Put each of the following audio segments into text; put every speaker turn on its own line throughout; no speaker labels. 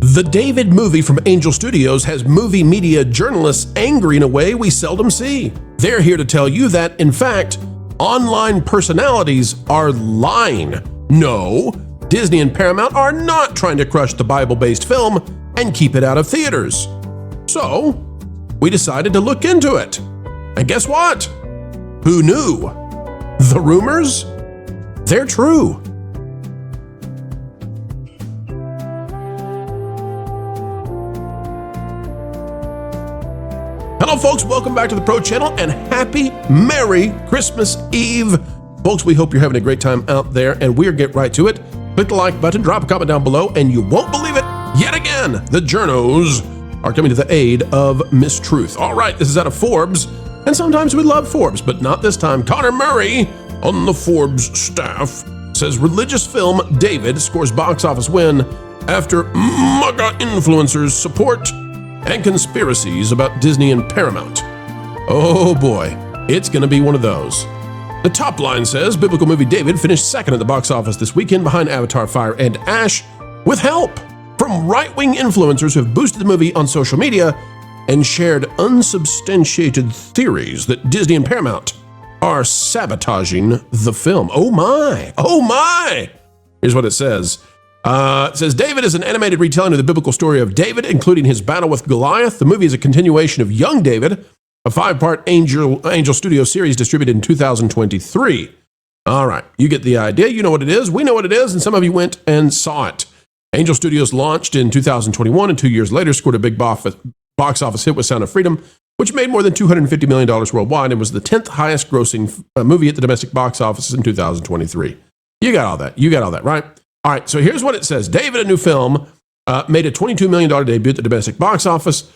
The David movie from Angel Studios has movie media journalists angry in a way we seldom see. They're here to tell you that, in fact, online personalities are lying. No, Disney and Paramount are not trying to crush the Bible-based film and keep it out of theaters. So, we decided to look into it. And guess what? Who knew? The rumors? They're true. Hello folks, welcome back to the Pro Channel and happy Merry Christmas Eve. Folks, we hope you're having a great time out there and we'll get right to it. Click the like button, drop a comment down below, and you won't believe it, yet again, the journos are coming to the aid of mistruth. All right, this is out of Forbes, and sometimes we love Forbes, but not this time. Connor Murray on the Forbes staff says religious film David scores box office win after MAGA influencers support and conspiracies about Disney and Paramount. Oh boy, it's gonna be one of those. The top line says biblical movie David finished second at the box office this weekend behind Avatar, Fire and Ash, with help from right-wing influencers who have boosted the movie on social media and shared unsubstantiated theories that Disney and Paramount are sabotaging the film. Oh my, oh my! Here's what it says. It says, David is an animated retelling of the biblical story of David, including his battle with Goliath. The movie is a continuation of Young David, a 5-part Angel Studio series distributed in 2023. All right, you get the idea. You know what it is. We know what it is, and some of you went and saw it. Angel Studios launched in 2021, and 2 years later scored a big box office hit with Sound of Freedom, which made more than $250 million worldwide and was the 10th highest grossing movie at the domestic box office in 2023. You got all that. You got all that, right? All right, so here's what it says. David, a new film, made a $22 million debut at the domestic box office.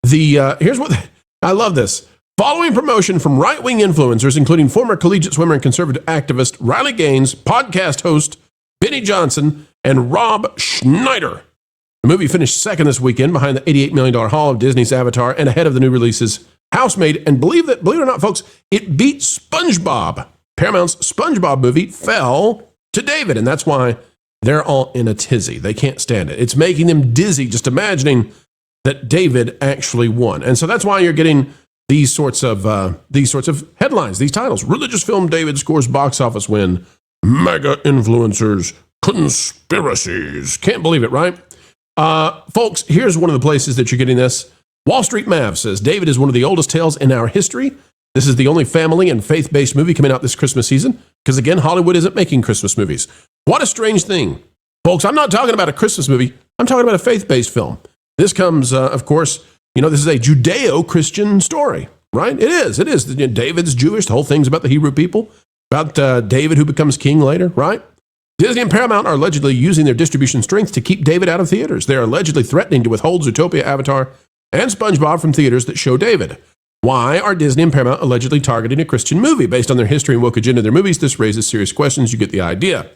Here's what, I love this. Following promotion from right-wing influencers, including former collegiate swimmer and conservative activist Riley Gaines, podcast host Benny Johnson, and Rob Schneider. The movie finished second this weekend behind the $88 million haul of Disney's Avatar and ahead of the new releases Housemaid. And believe it or not, folks, it beat SpongeBob. Paramount's SpongeBob movie fell to David, and that's why they're all in a tizzy. They can't stand it. It's making them dizzy just imagining that David actually won. And so that's why you're getting these sorts of headlines, these titles. Religious film David scores box office win. Mega influencers, conspiracies. Can't believe it, right? Folks, here's one of the places that you're getting this. Wall Street Mav says, David is one of the oldest tales in our history. This is the only family and faith-based movie coming out this Christmas season. Because again, Hollywood isn't making Christmas movies. What a strange thing. Folks, I'm not talking about a Christmas movie. I'm talking about a faith-based film. This comes, of course, this is a Judeo-Christian story, right? It is. David's Jewish. The whole thing's about the Hebrew people, about David who becomes king later, right? Disney and Paramount are allegedly using their distribution strength to keep David out of theaters. They are allegedly threatening to withhold Zootopia, Avatar, and SpongeBob from theaters that show David. Why are Disney and Paramount allegedly targeting a Christian movie? Based on their history and woke agenda in their movies, this raises serious questions. You get the idea.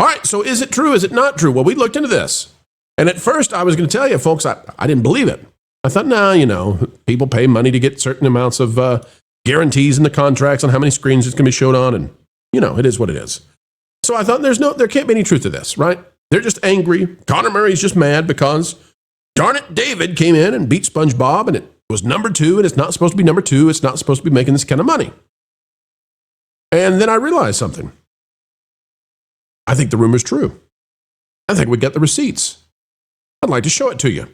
All right, so is it true? Is it not true? Well, we looked into this. And at first, I was going to tell you, folks, I didn't believe it. I thought, people pay money to get certain amounts of guarantees in the contracts on how many screens it's going to be showed on. And, it is what it is. So I thought there can't be any truth to this, right? They're just angry. Connor Murray's just mad because, darn it, David came in and beat SpongeBob, and it was number 2, and it's not supposed to be number 2. It's not supposed to be making this kind of money. And then I realized something. I think the rumor's true. I think we got the receipts. I'd like to show it to you.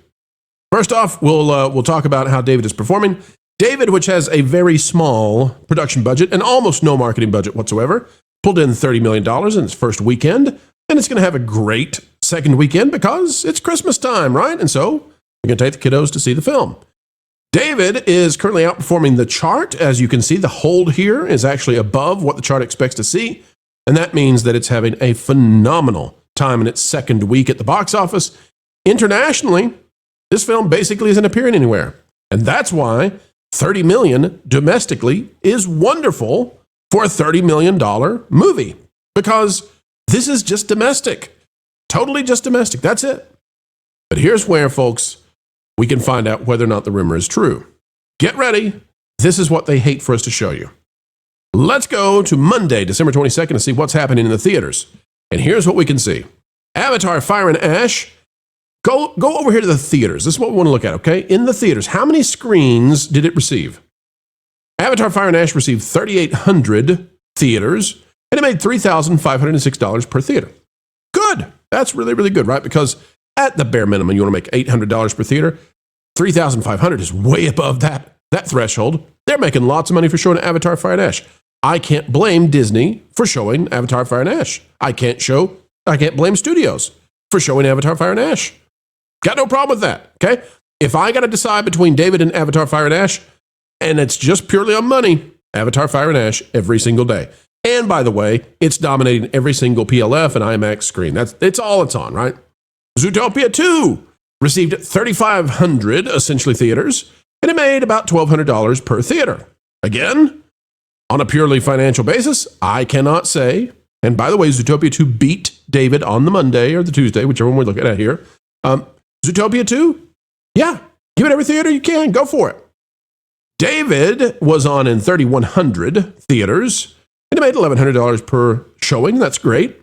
First off, we'll talk about how David is performing. David, which has a very small production budget and almost no marketing budget whatsoever, pulled in $30 million in its first weekend, and it's going to have a great second weekend because it's Christmas time, right? And so we're going to take the kiddos to see the film. David is currently outperforming the chart. As you can see, the hold here is actually above what the chart expects to see, and that means that it's having a phenomenal time in its second week at the box office. Internationally, this film basically isn't appearing anywhere, and that's why $30 million domestically is wonderful for a $30 million movie, because this is just domestic, totally just domestic. That's it. But here's where, folks, we can find out whether or not the rumor is true. Get ready. This is what they hate for us to show you. Let's go to Monday, December 22nd, to see what's happening in the theaters. And here's what we can see. Avatar, Fire and Ash Go over here to the theaters. This is what we want to look at, okay? In the theaters, how many screens did it receive? Avatar Fire and Ash received 3,800 theaters, and it made $3,506 per theater. Good. That's really, really good, right? Because at the bare minimum, you want to make $800 per theater. $3,500 is way above that threshold. They're making lots of money for showing Avatar Fire and Ash. I can't blame Disney for showing Avatar Fire and Ash. I can't blame studios for showing Avatar Fire and Ash. Got no problem with that, okay? If I got to decide between David and Avatar Fire and Ash, and it's just purely on money, Avatar Fire and Ash every single day. And by the way, it's dominating every single PLF and IMAX screen. It's all it's on, right? Zootopia 2 received 3,500 essentially theaters, and it made about $1,200 per theater. Again, on a purely financial basis, I cannot say, and by the way, Zootopia 2 beat David on the Monday or the Tuesday, whichever one we're looking at here. Zootopia 2, yeah, give it every theater you can, go for it. David was on in 3,100 theaters, and it made $1,100 per showing. That's great.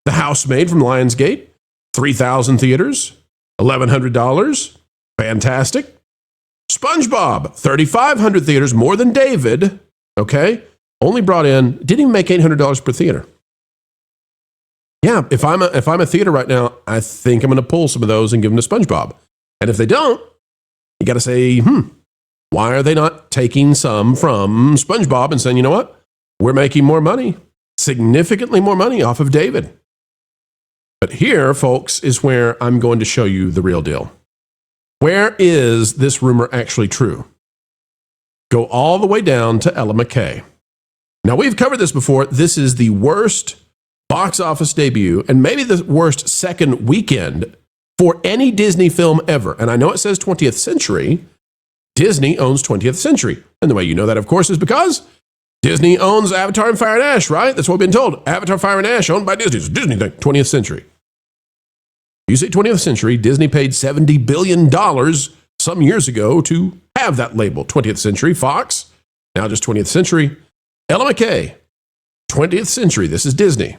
The Housemaid from Lionsgate, 3,000 theaters, $1,100. Fantastic. SpongeBob, 3,500 theaters, more than David. Okay. Only brought in, didn't even make $800 per theater. Yeah, if I'm a theater right now, I think I'm going to pull some of those and give them to SpongeBob. And if they don't, you got to say, why are they not taking some from SpongeBob and saying, you know what? We're making more money, significantly more money off of David. But here, folks, is where I'm going to show you the real deal. Where is this rumor actually true? Go all the way down to Ella McKay. Now, we've covered this before. This is the worst box office debut and maybe the worst second weekend for any Disney film ever. And I know it says 20th century. Disney owns 20th century. And the way you know that, of course, is because Disney owns Avatar and Fire and Ash, right? That's what we've been told. Avatar, Fire and Ash owned by Disney. It's a Disney thing. 20th century. You say 20th century, Disney paid $70 billion some years ago to have that label. 20th century, Fox, now just 20th century. Ella McKay, 20th century, this is Disney,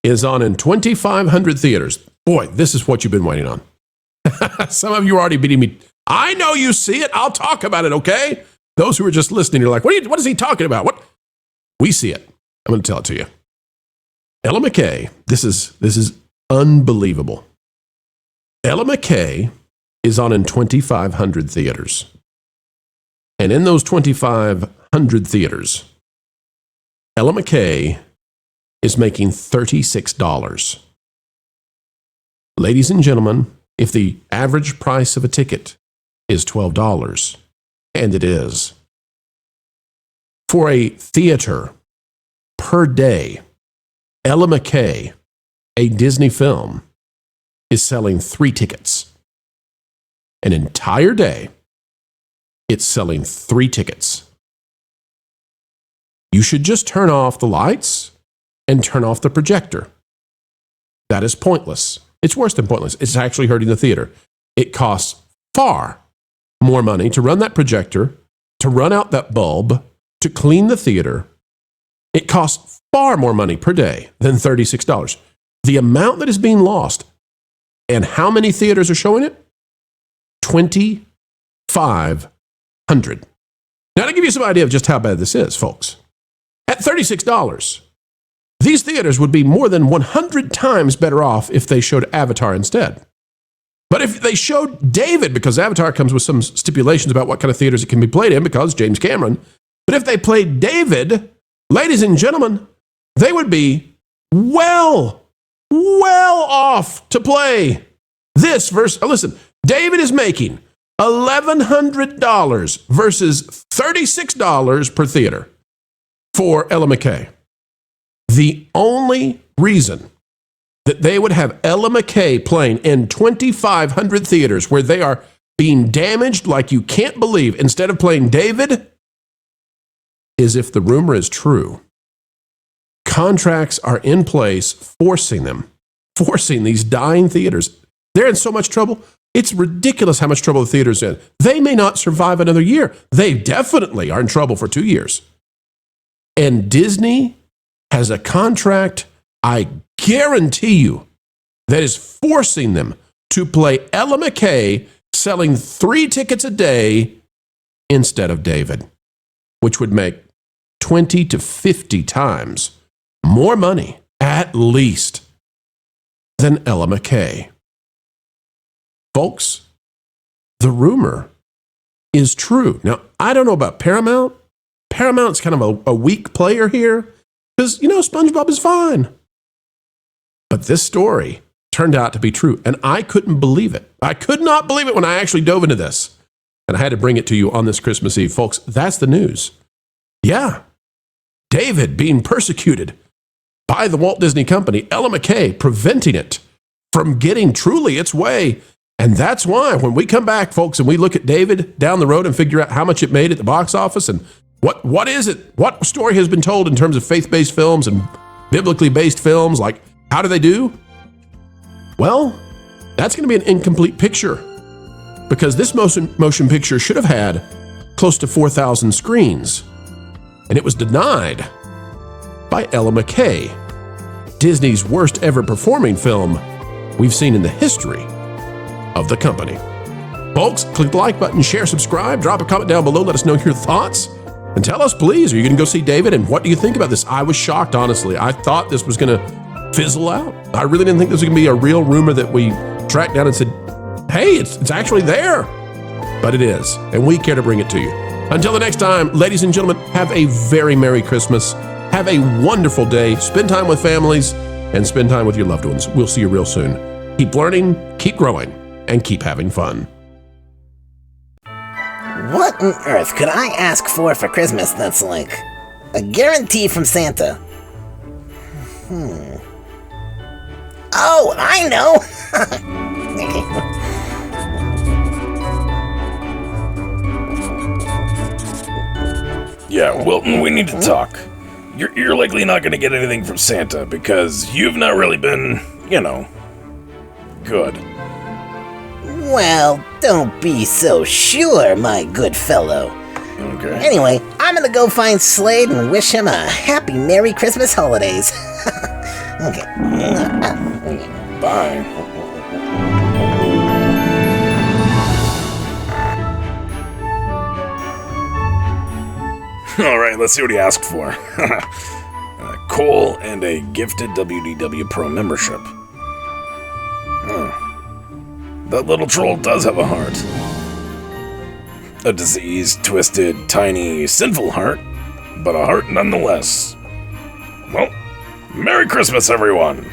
is on in 2,500 theaters. Boy, this is what you've been waiting on. Some of you are already beating me. I know you see it. I'll talk about it, okay? Those who are just listening, you're like, what is he talking about? What? We see it. I'm going to tell it to you. Ella McKay, this is unbelievable. Ella McKay is on in 2,500 theaters. And in those 2,500 theaters, Ella McKay is making $36. Ladies and gentlemen, if the average price of a ticket is $12, and it is, for a theater per day, Ella McKay, a Disney film, is selling 3 tickets. An entire day, it's selling 3 tickets. You should just turn off the lights and turn off the projector. That is pointless. It's worse than pointless. It's actually hurting the theater. It costs far more money to run that projector, to run out that bulb, to clean the theater. It costs far more money per day than $36. The amount that is being lost and how many theaters are showing it? 2,500. Now, to give you some idea of just how bad this is, folks, at $36, these theaters would be more than 100 times better off if they showed Avatar instead. But if they showed David, because Avatar comes with some stipulations about what kind of theaters it can be played in, because James Cameron, but if they played David, ladies and gentlemen, they would be well off to play this versus, listen, David is making $1,100 versus $36 per theater for Ella McKay. The only reason that they would have Ella McKay playing in 2,500 theaters where they are being damaged like you can't believe instead of playing David is if the rumor is true. Contracts are in place forcing these dying theaters. They're in so much trouble. It's ridiculous how much trouble the theater's in. They may not survive another year. They definitely are in trouble for 2 years. And Disney has a contract, I guarantee you, that is forcing them to play Ella McKay selling 3 tickets a day instead of David, which would make 20 to 50 times more money, at least, than Ella McKay. Folks, the rumor is true. Now, I don't know about Paramount. Paramount's kind of a weak player here because, SpongeBob is fine. But this story turned out to be true, and I couldn't believe it. I could not believe it when I actually dove into this, and I had to bring it to you on this Christmas Eve. Folks, that's the news. Yeah, David being persecuted by the Walt Disney Company, Ella McKay preventing it from getting truly its way. And that's why when we come back, folks, and we look at David down the road and figure out how much it made at the box office and what is it, what story has been told in terms of faith-based films and biblically based films, like how do they do? Well, that's going to be an incomplete picture because this motion picture should have had close to 4,000 screens, and it was denied by Ella McKay, Disney's worst ever performing film we've seen in the history of the company. Folks, click the like button, share, subscribe, drop a comment down below, let us know your thoughts, and tell us, please, are you going to go see David, and what do you think about this? I was shocked, honestly. I thought this was going to fizzle out. I really didn't think this was going to be a real rumor that we tracked down and said, hey, it's actually there. But it is, and we care to bring it to you. Until the next time, ladies and gentlemen, have a very Merry Christmas. Have a wonderful day. Spend time with families and spend time with your loved ones. We'll see you real soon. Keep learning, keep growing, and keep having fun.
What on earth could I ask for Christmas that's like a guarantee from Santa? Oh, I know!
Yeah, Wilton, we need to talk. You're likely not going to get anything from Santa because you've not really been, good.
Well, don't be so sure, my good fellow.
Okay.
Anyway, I'm gonna go find Slade and wish him a happy Merry Christmas holidays. Okay.
Bye. All right, let's see what he asked for. Coal and a gifted WDW Pro membership. That little troll does have a heart. A diseased, twisted, tiny, sinful heart, but a heart nonetheless. Well, Merry Christmas, everyone!